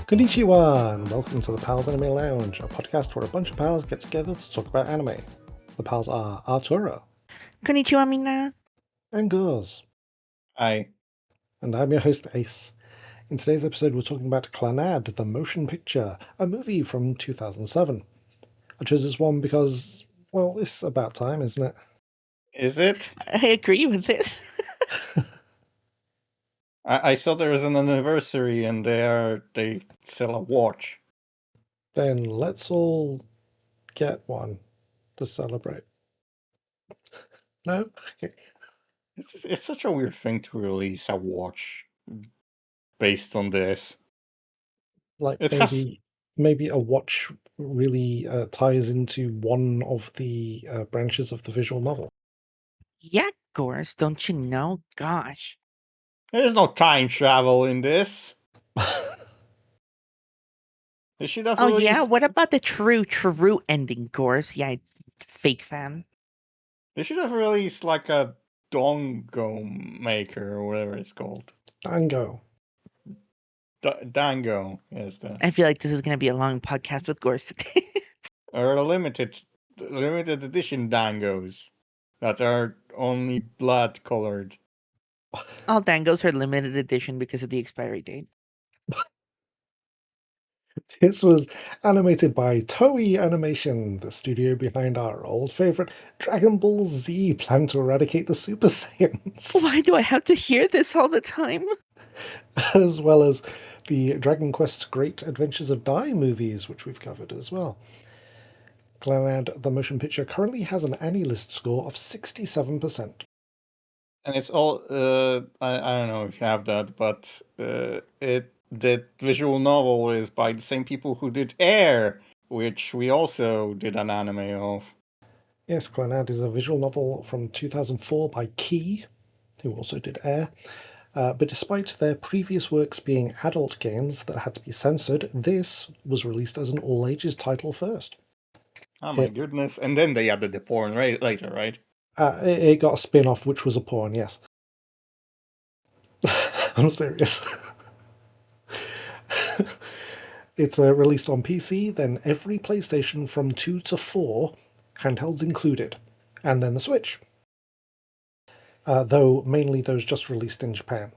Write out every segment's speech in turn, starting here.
Konnichiwa, and welcome to the Pals Anime Lounge, a podcast where a bunch of pals get together to talk about anime. The pals are Artura Konnichiwa, minna. and Gorzagorz. Hi. And I'm your host, Ace. In today's episode, we're talking about Clannad The Motion Picture, a movie from 2007. I chose this one because, well, it's about time, isn't it? Is it? I agree with this. I saw there is an anniversary and they sell a watch. Then let's all get one to celebrate. No? Okay. It's such a weird thing to release a watch based on this. Like It maybe a watch really ties into one of the branches of the visual novel. Yeah, Gorz, don't you know? Gosh. There's no time travel in this. They should have Oh, released... yeah? What about the true ending, Gorz? Yeah, fake fan. They should have released like a Dongo maker or whatever it's called. Dango. Dango, yes. I feel like this is going to be a long podcast with Gorz today. Or limited edition dangos that are only blood colored. All dangos are limited edition because of the expiry date. This was animated by Toei Animation, the studio behind our old favorite Dragon Ball Z plan to eradicate the Super Saiyans. Why do I have to hear this all the time? As well as the Dragon Quest Great Adventures of Dai movies, which we've covered as well. Clannad The Motion Picture currently has an AniList score of 67%. And it's all, I don't know if you have that, but the visual novel is by the same people who did Air, which we also did an anime of. Yes, Clannad is a visual novel from 2004 by Key, who also did Air. But despite their previous works being adult games that had to be censored, this was released as an all-ages title first. Oh my goodness. And then they added the porn later, right? It got a spin-off, which was a porn, yes. I'm serious. It's released on PC, then every PlayStation from 2 to 4, handhelds included, and then the Switch. Though mainly those just released in Japan.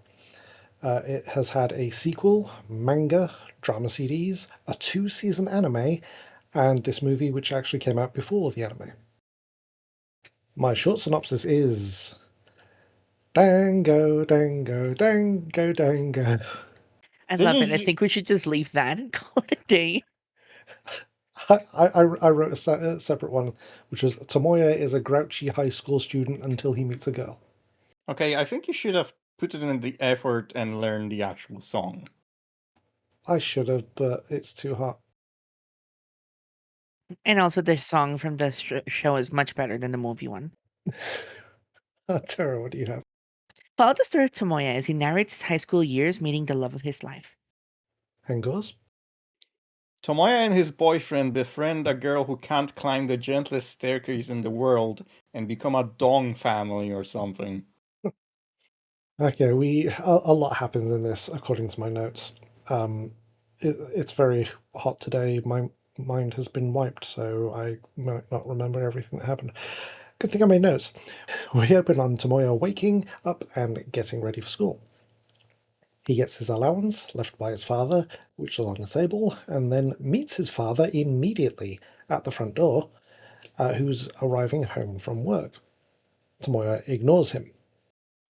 It has had a sequel, manga, drama CDs, a 2-season anime, and this movie which actually came out before the anime. My short synopsis is... Dango, dango, dango, dango. I love it. I think we should just leave that and call it a day. I wrote a separate one, which was Tomoya is a grouchy high school student until he meets a girl. Okay, I think you should have put it in the effort and learned the actual song. I should have, but it's too hot. And also the song from the show is much better than the movie one. Tara, what do you have? Follow the story of Tomoya as he narrates his high school years meeting the love of his life. And Goz? Tomoya and his boyfriend befriend a girl who can't climb the gentlest staircase in the world and become a dong family or something. Okay, a lot happens in this, according to my notes. It's very hot today. My mind has been wiped, so I might not remember everything that happened. Good thing I made notes. We open on Tomoya waking up and getting ready for school. He gets his allowance left by his father, which is on the table, and then meets his father immediately at the front door, who's arriving home from work. Tomoya ignores him.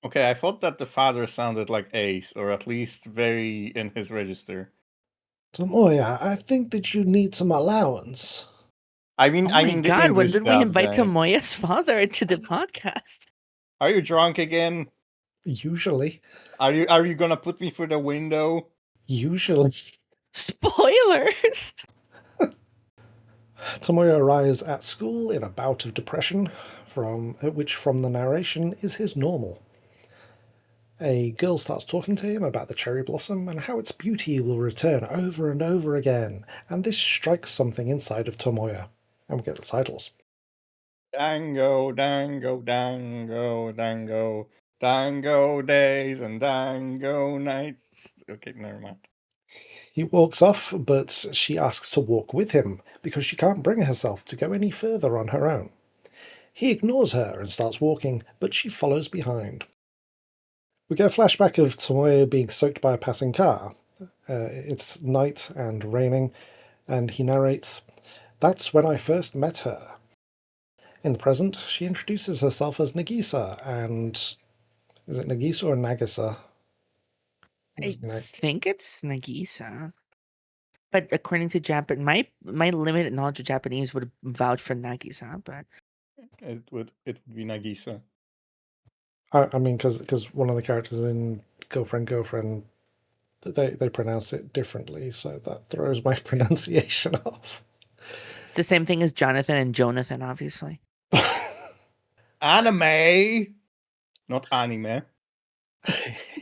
Okay, I thought that the father sounded like Ace, or at least very in his register. Tomoya, I think that you need some allowance. I mean, God, when English did we invite guy. Tomoya's father into the podcast? Are you drunk again? Usually. Are you gonna put me through the window? Usually. Spoilers! Tomoya arrives at school in a bout of depression, which from the narration is his normal. A girl starts talking to him about the cherry blossom and how its beauty will return over and over again, and this strikes something inside of Tomoya. And we get the titles. Dango, dango, dango, dango. Dango days and dango nights. Okay, never mind. He walks off, but she asks to walk with him because she can't bring herself to go any further on her own. He ignores her and starts walking, but she follows behind. We get a flashback of Tomoe being soaked by a passing car. It's night and raining, and he narrates, "That's when I first met her." In the present, she introduces herself as Nagisa, and is it Nagisa or Nagisa? I think it's Nagisa. But according to Japan, my limited knowledge of Japanese would vouch for Nagisa, but It would be Nagisa. I mean, because one of the characters in Girlfriend, they pronounce it differently, so that throws my pronunciation off. it's the same thing as Jonathan and Jonathan, obviously. Anime, not anime.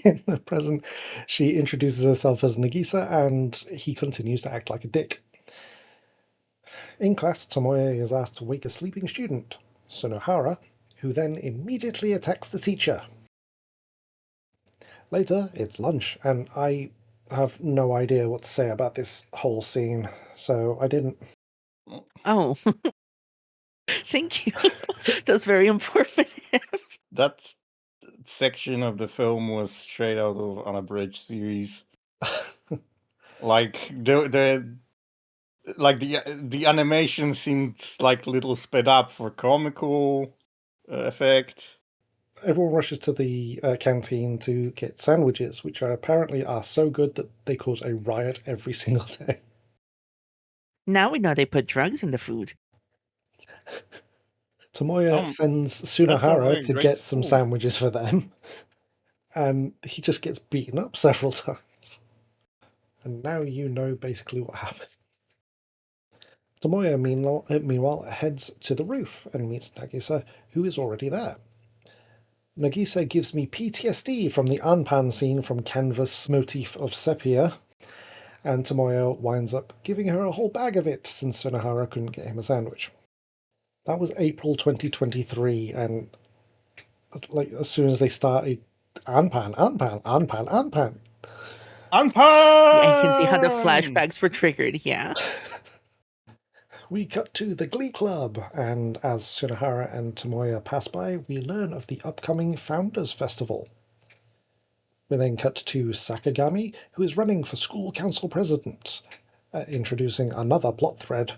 In the present, she introduces herself as Nagisa, and he continues to act like a dick. In class, Tomoe is asked to wake a sleeping student, Sunohara, who then immediately attacks the teacher. Later, it's lunch, and I have no idea what to say about this whole scene, so I didn't. Oh, thank you. That's very informative. That section of the film was straight out of Unabridged series. Like the animation seemed like a little sped up for comical effect. Everyone rushes to the canteen to get sandwiches, which apparently are so good that they cause a riot every single day. Now we know they put drugs in the food. Tomoya sends that sounds Sunohara like a to great get some school. sandwiches for them, and he just gets beaten up several times. And now you know basically what happens. Tomoya, meanwhile, heads to the roof and meets Nagisa, who is already there. Nagisa gives me PTSD from the Anpan scene from Canvas motif of sepia, and Tomoya winds up giving her a whole bag of it since Sunohara couldn't get him a sandwich. That was April 2023, and like as soon as they started, Anpan. Anpan! Yeah, I can see how the flashbacks were triggered, yeah. We cut to the Glee Club, and as Sunohara and Tomoya pass by, we learn of the upcoming Founders Festival. We then cut to Sakagami, who is running for school council president, introducing another plot thread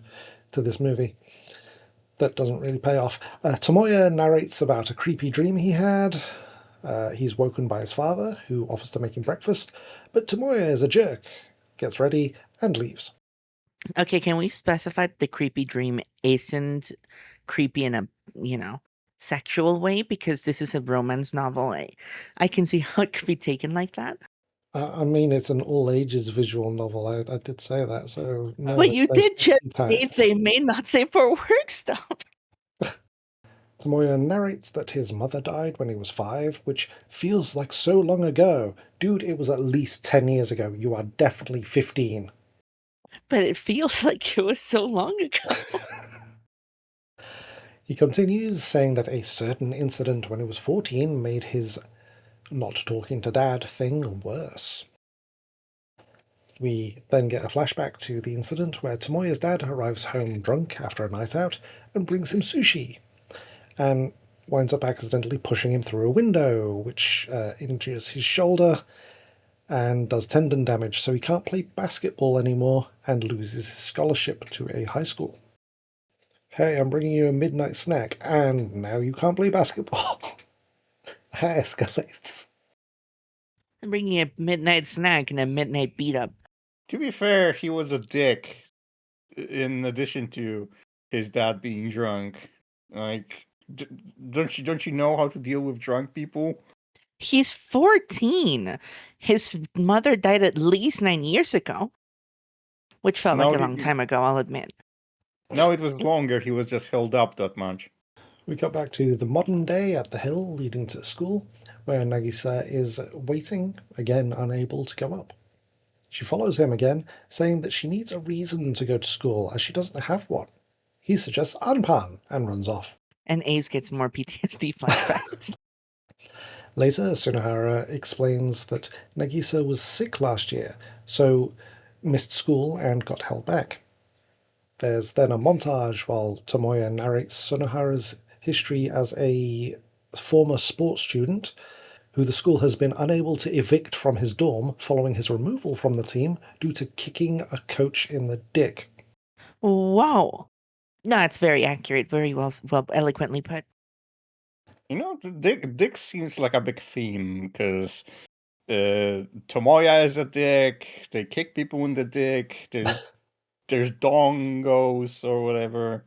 to this movie that doesn't really pay off. Tomoya narrates about a creepy dream he had. He's woken by his father, who offers to make him breakfast, but Tomoya is a jerk, gets ready, and leaves. Okay, can we specify the creepy dream isn't creepy in a, sexual way? Because this is a romance novel. I can see how it could be taken like that. I mean, it's an all-ages visual novel. I did say that, so no. But you there's did just sexy say they may not say for work stuff. Tomoya narrates that his mother died when he was 5, which feels like so long ago. Dude, it was at least 10 years ago. You are definitely 15. But it feels like it was so long ago. He continues, saying that a certain incident when he was 14 made his not talking to dad thing worse. We then get a flashback to the incident where Tomoya's dad arrives home drunk after a night out and brings him sushi, and winds up accidentally pushing him through a window, which injures his shoulder and does tendon damage, so he can't play basketball anymore and loses his scholarship to a high school. Hey, I'm bringing you a midnight snack, and now you can't play basketball. That escalates. I'm bringing a midnight snack and a midnight beat up. To be fair, he was a dick. In addition to his dad being drunk, like, don't you know how to deal with drunk people? He's 14. His mother died at least 9 years ago, which felt like a long time ago, I'll admit. No, it was longer. He was just held up that much. We got back to the modern day at the hill leading to school, where Nagisa is waiting, again unable to go up. She follows him again, saying that she needs a reason to go to school as she doesn't have one. He suggests Anpan and runs off. And Ace gets more PTSD flashbacks. Later, Sunohara explains that Nagisa was sick last year, so missed school and got held back. There's then a montage while Tomoya narrates Sunohara's history as a former sports student who the school has been unable to evict from his dorm following his removal from the team due to kicking a coach in the dick. Wow. No, it's very accurate, very well eloquently put. The dick seems like a big theme because Tomoya is a dick. They kick people in the dick. There's dongos or whatever.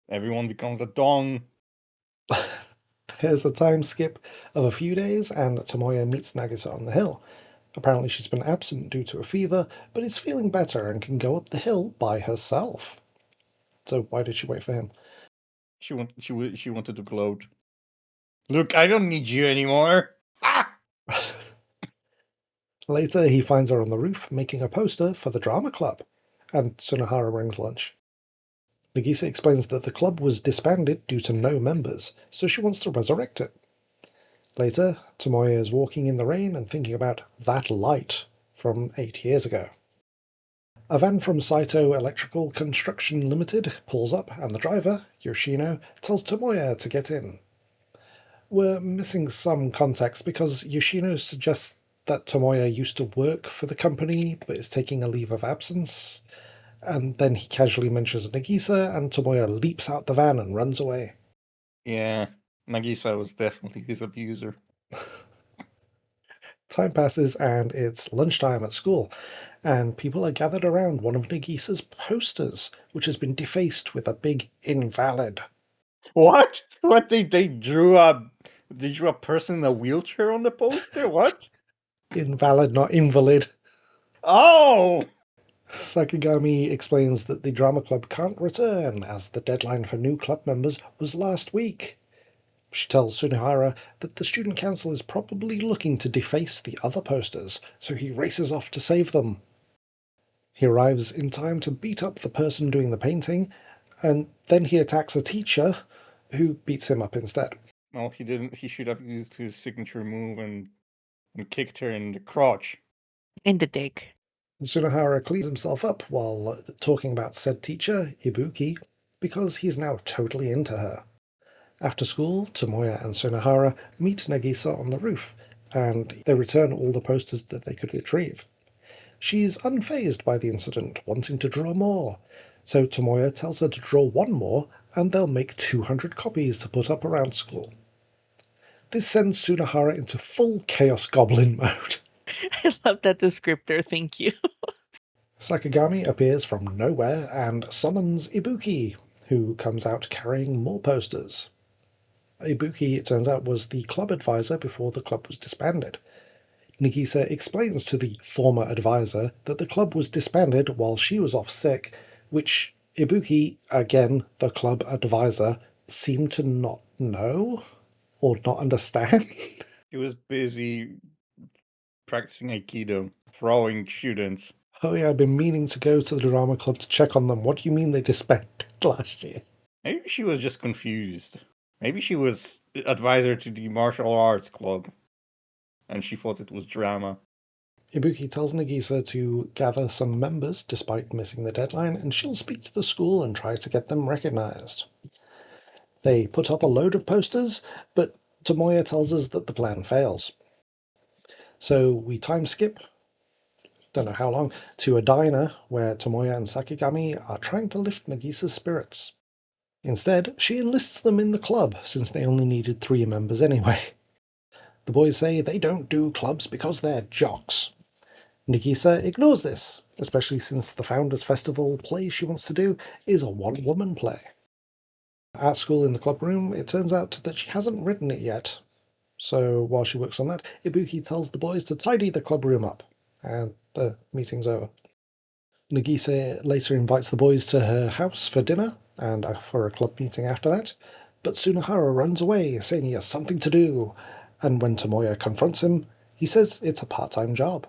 Everyone becomes a dong. There's a time skip of a few days, and Tomoya meets Nagisa on the hill. Apparently, she's been absent due to a fever, but is feeling better and can go up the hill by herself. So why did she wait for him? She wanted to gloat. Look, I don't need you anymore. Ah! Later, he finds her on the roof making a poster for the drama club, and Sunohara brings lunch. Nagisa explains that the club was disbanded due to no members, so she wants to resurrect it. Later, Tomoya is walking in the rain and thinking about that light from 8 years ago. A van from Saito Electrical Construction Limited pulls up, and the driver, Yoshino, tells Tomoya to get in. We're missing some context because Yoshino suggests that Tomoya used to work for the company but is taking a leave of absence, and then he casually mentions Nagisa, and Tomoya leaps out the van and runs away. Yeah, Nagisa was definitely his abuser. Time passes and it's lunchtime at school, and people are gathered around one of Nagisa's posters, which has been defaced with a big invalid. What? What? They drew a person in a wheelchair on the poster? What? Invalid, not invalid. Oh! Sakigami explains that the drama club can't return as the deadline for new club members was last week. She tells Sunohara that the student council is probably looking to deface the other posters, so he races off to save them. He arrives in time to beat up the person doing the painting, and then he attacks a teacher who beats him up instead. Well, he didn't. He should have used his signature move and kicked her in the crotch. In the dick. Sunohara cleans himself up while talking about said teacher, Ibuki, because he's now totally into her. After school, Tomoya and Sunohara meet Nagisa on the roof, and they return all the posters that they could retrieve. She's unfazed by the incident, wanting to draw more, so Tomoya tells her to draw one more, and they'll make 200 copies to put up around school. This sends Sunohara into full Chaos Goblin mode. I love that descriptor, thank you. Sakigami appears from nowhere and summons Ibuki, who comes out carrying more posters. Ibuki, it turns out, was the club advisor before the club was disbanded. Nagisa explains to the former advisor that the club was disbanded while she was off sick, which Ibuki, again the club advisor, seemed to not know or not understand. He was busy practicing Aikido, throwing students. Oh yeah, I've been meaning to go to the drama club to check on them. What do you mean they disbanded last year? Maybe she was just confused. Maybe she was advisor to the martial arts club, and she thought it was drama. Ibuki tells Nagisa to gather some members despite missing the deadline, and she'll speak to the school and try to get them recognized. They put up a load of posters, but Tomoya tells us that the plan fails. So we time skip, don't know how long, to a diner where Tomoya and Sakigami are trying to lift Nagisa's spirits. Instead, she enlists them in the club, since they only needed 3 members anyway. The boys say they don't do clubs because they're jocks. Nagisa ignores this, especially since the Founders Festival play she wants to do is a one-woman play. At school in the club room, it turns out that she hasn't written it yet. So while she works on that, Ibuki tells the boys to tidy the club room up, and the meeting's over. Nagisa later invites the boys to her house for dinner, and for a club meeting after that, but Sunohara runs away, saying he has something to do, and when Tomoya confronts him, he says it's a part-time job.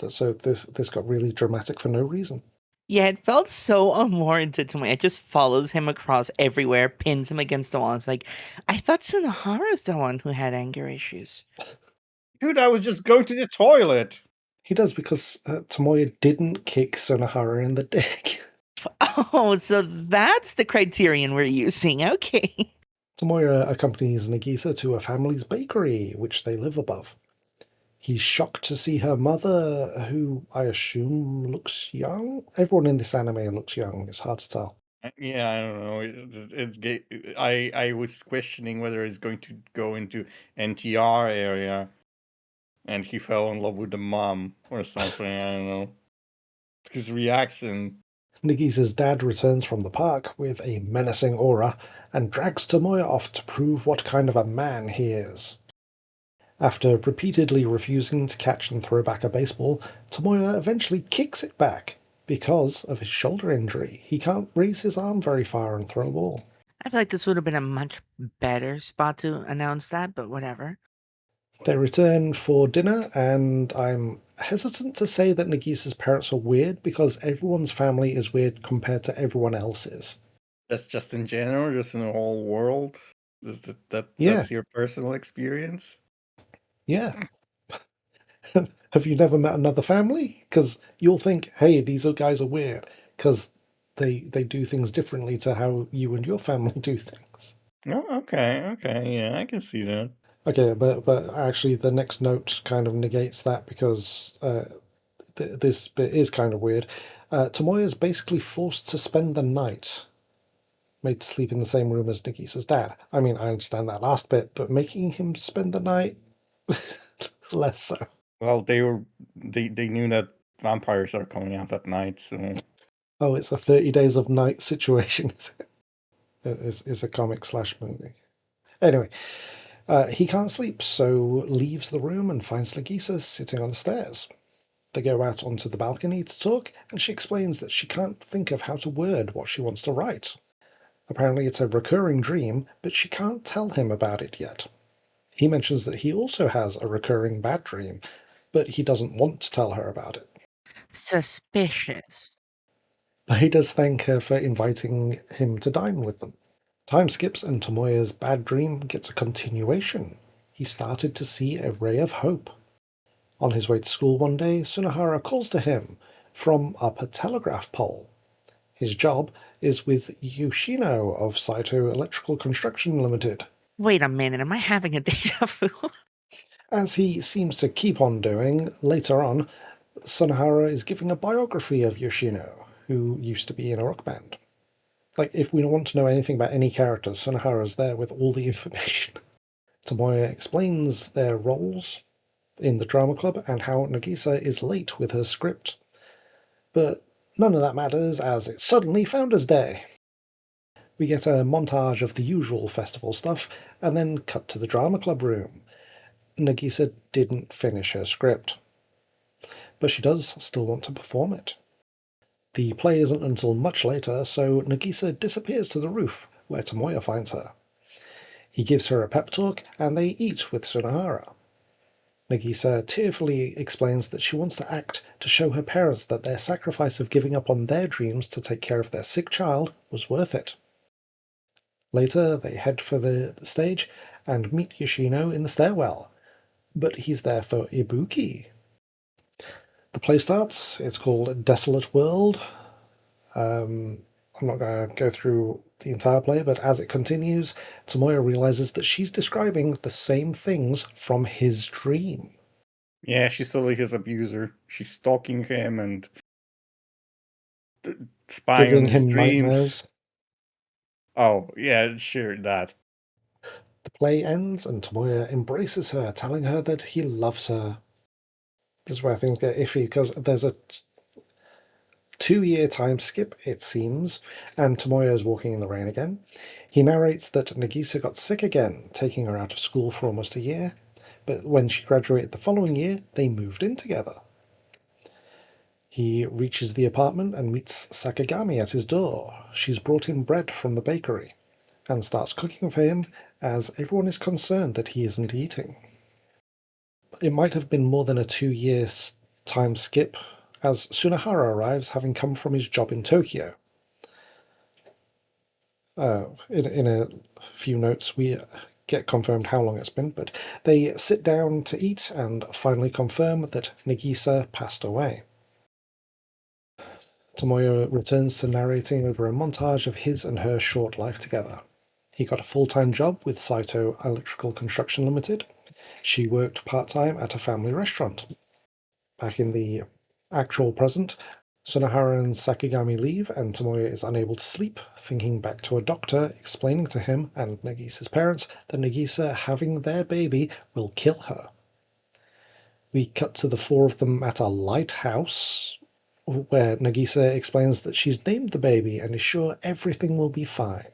So this got really dramatic for no reason. Yeah, it felt so unwarranted to me. It just follows him across everywhere, pins him against the wall. It's like, I thought Sunohara's the one who had anger issues. Dude, I was just going to the toilet. He does because Tomoya didn't kick Sunohara in the dick. Oh, so that's the criterion we're using. Okay. Tomoya accompanies Nagisa to a family's bakery, which they live above. He's shocked to see her mother, who I assume looks young. Everyone in this anime looks young. It's hard to tell. Yeah, I don't know. I was questioning whether it's going to go into NTR area, and he fell in love with the mom or something. I don't know. His reaction. Nagisa's dad returns from the park with a menacing aura and drags Tomoya off to prove what kind of a man he is. After repeatedly refusing to catch and throw back a baseball, Tomoya eventually kicks it back. Because of his shoulder injury, he can't raise his arm very far and throw a ball. I feel like this would have been a much better spot to announce that, but whatever. They return for dinner, and I'm hesitant to say that Nagisa's parents are weird because everyone's family is weird compared to everyone else's. Just in general, just in the whole world. Yeah. That's your personal experience? Yeah. Have you never met another family? Because you'll think, hey, these guys are weird because they do things differently to how you and your family do things. Oh, okay, yeah, I can see that. Okay, but actually the next note kind of negates that because this bit is kind of weird. Tomoya is basically forced to spend the night, made to sleep in the same room as Nagisa's dad. I mean, I understand that last bit, but making him spend the night, less so. Well, they knew that vampires are coming out at night, so Oh, it's a 30 Days of Night situation, is it? Is a comic / movie. Anyway, he can't sleep, so leaves the room and finds Nagisa sitting on the stairs. They go out onto the balcony to talk, and she explains that she can't think of how to word what she wants to write. Apparently it's a recurring dream, but she can't tell him about it yet. He mentions that he also has a recurring bad dream, but he doesn't want to tell her about it. Suspicious. But he does thank her for inviting him to dine with them. Time skips and Tomoya's bad dream gets a continuation. He started to see a ray of hope. On his way to school one day, Sunohara calls to him from up a telegraph pole. His job is with Yoshino of Saito Electrical Construction Limited. Wait a minute, am I having a deja vu? As he seems to keep on doing, later on, Sunohara is giving a biography of Yoshino, who used to be in a rock band. Like, if we want to know anything about any characters, Sunohara's there with all the information. Tomoya explains their roles in the drama club and how Nagisa is late with her script. But none of that matters as it's suddenly Founders Day. We get a montage of the usual festival stuff and then cut to the drama club room. Nagisa didn't finish her script, but she does still want to perform it. The play isn't until much later, so Nagisa disappears to the roof, where Tomoya finds her. He gives her a pep talk, and they eat with Sunohara. Nagisa tearfully explains that she wants to act to show her parents that their sacrifice of giving up on their dreams to take care of their sick child was worth it. Later, they head for the stage and meet Yoshino in the stairwell, but he's there for Ibuki. The play starts. It's called Desolate World. I'm not going to go through the entire play, but as it continues, Tomoya realizes that she's describing the same things from his dream. Yeah, she's totally his abuser. She's stalking him and spying Giving on his him dreams. nightmares. Oh, yeah, sure, that. The play ends and Tomoya embraces her, telling her that he loves her. This is where things get iffy, because there's a 2-year time skip, it seems, and Tomoya is walking in the rain again. He narrates that Nagisa got sick again, taking her out of school for almost a year, but when she graduated the following year, they moved in together. He reaches the apartment and meets Sakagami at his door. She's brought him bread from the bakery and starts cooking for him as everyone is concerned that he isn't eating. It might have been more than a 2-year time skip, as Sunahara arrives, having come from his job in Tokyo. In a few notes, we get confirmed how long it's been, but they sit down to eat and finally confirm that Nagisa passed away. Tomoya returns to narrating over a montage of his and her short life together. He got a full-time job with Saito Electrical Construction Limited. She worked part-time at a family restaurant. Back in the actual present, Sunahara and Sakigami leave, and Tomoya is unable to sleep, thinking back to a doctor explaining to him and Nagisa's parents that Nagisa having their baby will kill her. We cut to the four of them at a lighthouse, where Nagisa explains that she's named the baby and is sure everything will be fine.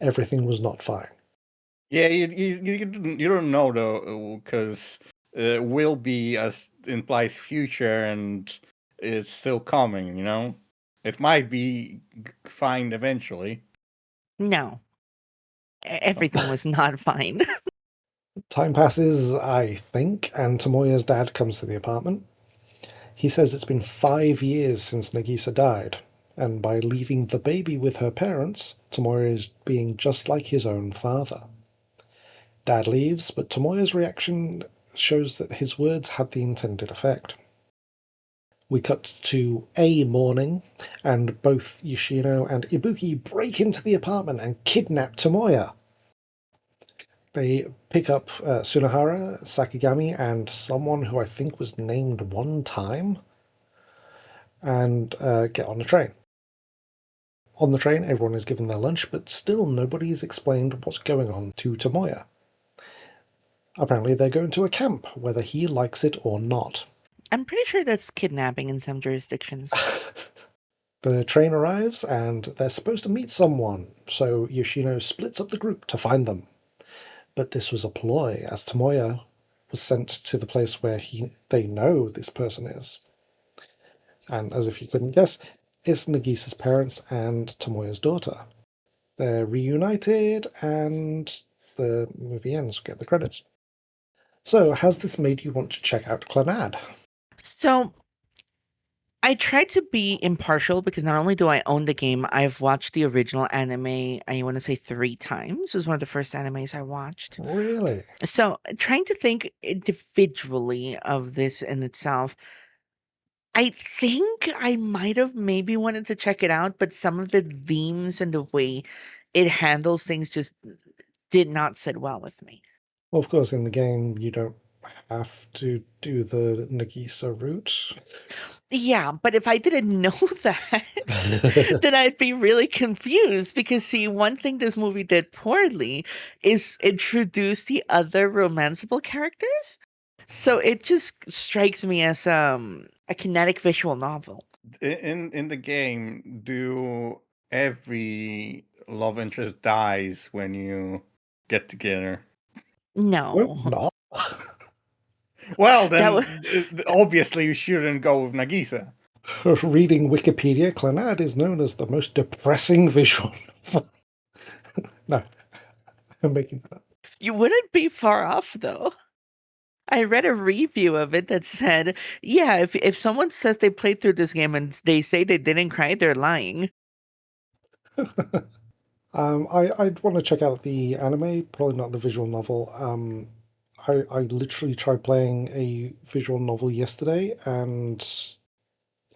Everything was not fine. Yeah, you don't know though, because will be as implies future, and it's still coming. It might be fine eventually. No, everything was not fine. Time passes, I think, and Tomoya's dad comes to the apartment. He says it's been 5 years since Nagisa died, and by leaving the baby with her parents, Tomoya is being just like his own father. Dad leaves, but Tomoya's reaction shows that his words had the intended effect. We cut to a morning, and both Yoshino and Ibuki break into the apartment and kidnap Tomoya. They pick up Sunahara, Sakigami, and someone who I think was named one time, and get on a train. On the train, everyone is given their lunch, but still nobody has explained what's going on to Tomoya. Apparently they're going to a camp, whether he likes it or not. I'm pretty sure that's kidnapping in some jurisdictions. The train arrives, and they're supposed to meet someone, so Yoshino splits up the group to find them. But this was a ploy, as Tomoya was sent to the place where they know this person is. And as if you couldn't guess, it's Nagisa's parents and Tomoya's daughter. They're reunited, and the movie ends. We get the credits. So, has this made you want to check out Clannad? So I tried to be impartial because not only do I own the game, I've watched the original anime, I want to say 3 times. It was one of the first animes I watched. Really? So trying to think individually of this in itself, I think I might have maybe wanted to check it out, but some of the themes and the way it handles things just did not sit well with me. Well, of course, in the game, you don't have to do the Nagisa route. Yeah, but if I didn't know that, then I'd be really confused because see, one thing this movie did poorly is introduce the other romanceable characters. So it just strikes me as a kinetic visual novel. In the game, do every love interest dies when you get together? No. Not. Well, That was then obviously you shouldn't go with Nagisa. Reading Wikipedia, Clannad is known as the most depressing visual novel. No, I'm making that up. you wouldn't be far off though. I read a review of it that said, yeah, if someone says they played through this game and they say they didn't cry, they're lying. I'd want to check out the anime, probably not the visual novel. I literally tried playing a visual novel yesterday, and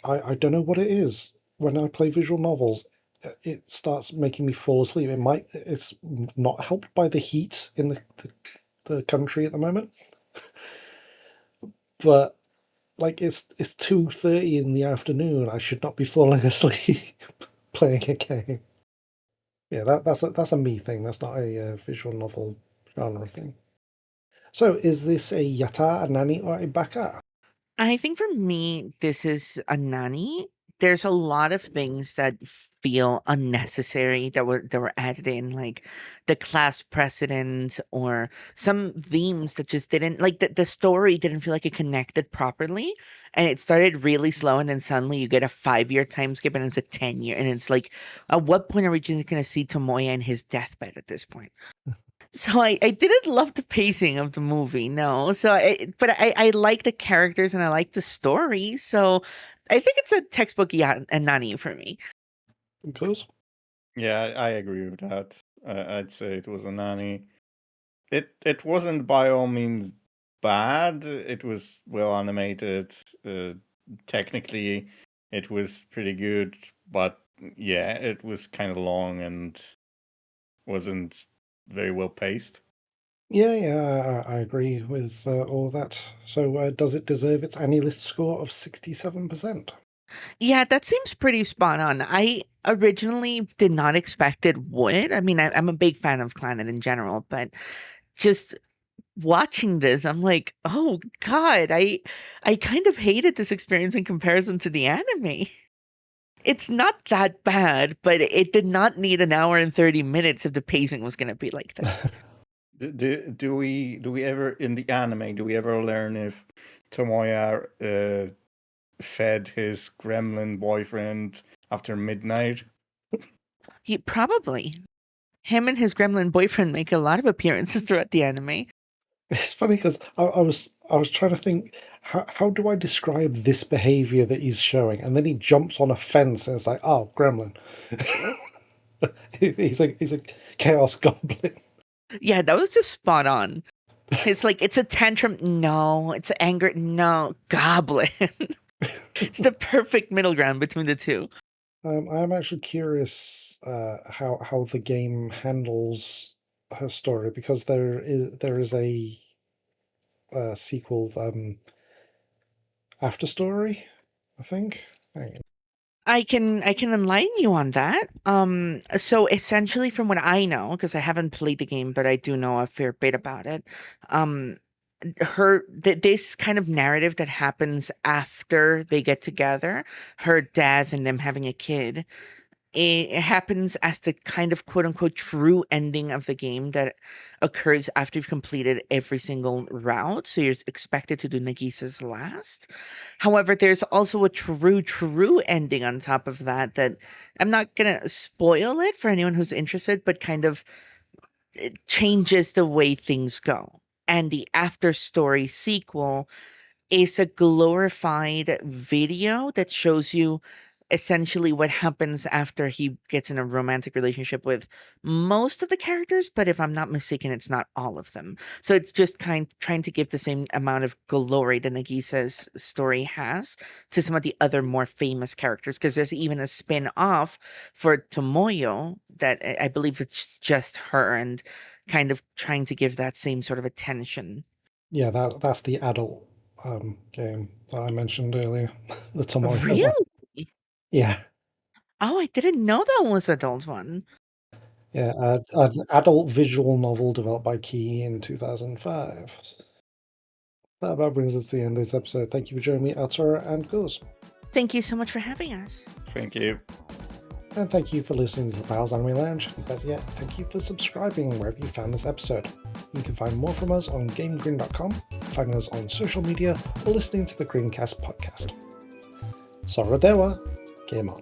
I don't know what it is. When I play visual novels, it starts making me fall asleep. It's not helped by the heat in the country at the moment, but like it's 2:30 in the afternoon. I should not be falling asleep playing a game. Yeah, that's a me thing. That's not a visual novel genre thing. So, is this a yata, a nani, or a baka? I think for me, this is a nanny. There's a lot of things that feel unnecessary that were added in, like the class precedent or some themes that just didn't like the story didn't feel like it connected properly. And it started really slow, and then suddenly you get a 5-year time skip and it's a 10-year. And it's like, at what point are we just gonna see Tomoya in his deathbed at this point? So I didn't love the pacing of the movie, no. But I like the characters and I like the story. So I think it's a textbook and Nani for me. Because Yeah, I agree with that. I'd say it was a nanny. It wasn't by all means bad. It was well animated. Technically, it was pretty good, but yeah, it was kind of long and wasn't very well paced. yeah, I agree with all that. So does it deserve its AniList score of 67%? Yeah, that seems pretty spot on. I originally did not expect it would. I mean, I'm a big fan of Clannad in general, but just watching this, I'm like, oh God, I kind of hated this experience in comparison to the anime. It's not that bad, but it did not need an hour and 30 minutes if the pacing was gonna be like this. Do we ever in the anime do we ever learn if Tomoya fed his gremlin boyfriend after midnight? He probably. Him and his gremlin boyfriend make a lot of appearances throughout the anime. It's funny because I was trying to think how do I describe this behavior that he's showing, and then he jumps on a fence and it's like, oh, gremlin. He's a chaos goblin. Yeah, that was just spot on. It's like it's a tantrum. No, it's anger. No, goblin. It's the perfect middle ground between the two. I'm actually curious how the game handles her story, because there is a sequel, after story, I think. Hang on. I can enlighten you on that. So essentially from what I know, because I haven't played the game, but I do know a fair bit about it. Um this kind of narrative that happens after they get together, her death and them having a kid, it happens as the kind of quote unquote true ending of the game that occurs after you've completed every single route. So you're expected to do Nagisa's last. However, there's also a true ending on top of that that I'm not gonna spoil it for anyone who's interested, but kind of it changes the way things go. And the after story sequel is a glorified video that shows you essentially what happens after he gets in a romantic relationship with most of the characters, but if I'm not mistaken, it's not all of them. So it's just trying to give the same amount of glory that Nagisa's story has to some of the other more famous characters, because there's even a spin-off for Tomoyo that I believe it's just her, and kind of trying to give that same sort of attention. Yeah, that's the adult game that I mentioned earlier, the Tomoyo one. Really? Yeah, Oh, I didn't know that was adult one. yeah, an adult visual novel developed by Key in 2005. That about brings us to the end of this episode. Thank you for joining me, Artura and Gorzagorz. Thank you so much for having us. Thank you. And thank you for listening to the Pals Anime Lounge. But yeah, thank you for subscribing wherever you found this episode. You can find more from us on GameGrin.com, find us on social media, or listening to the Greencast podcast. Sora Dewa, game on.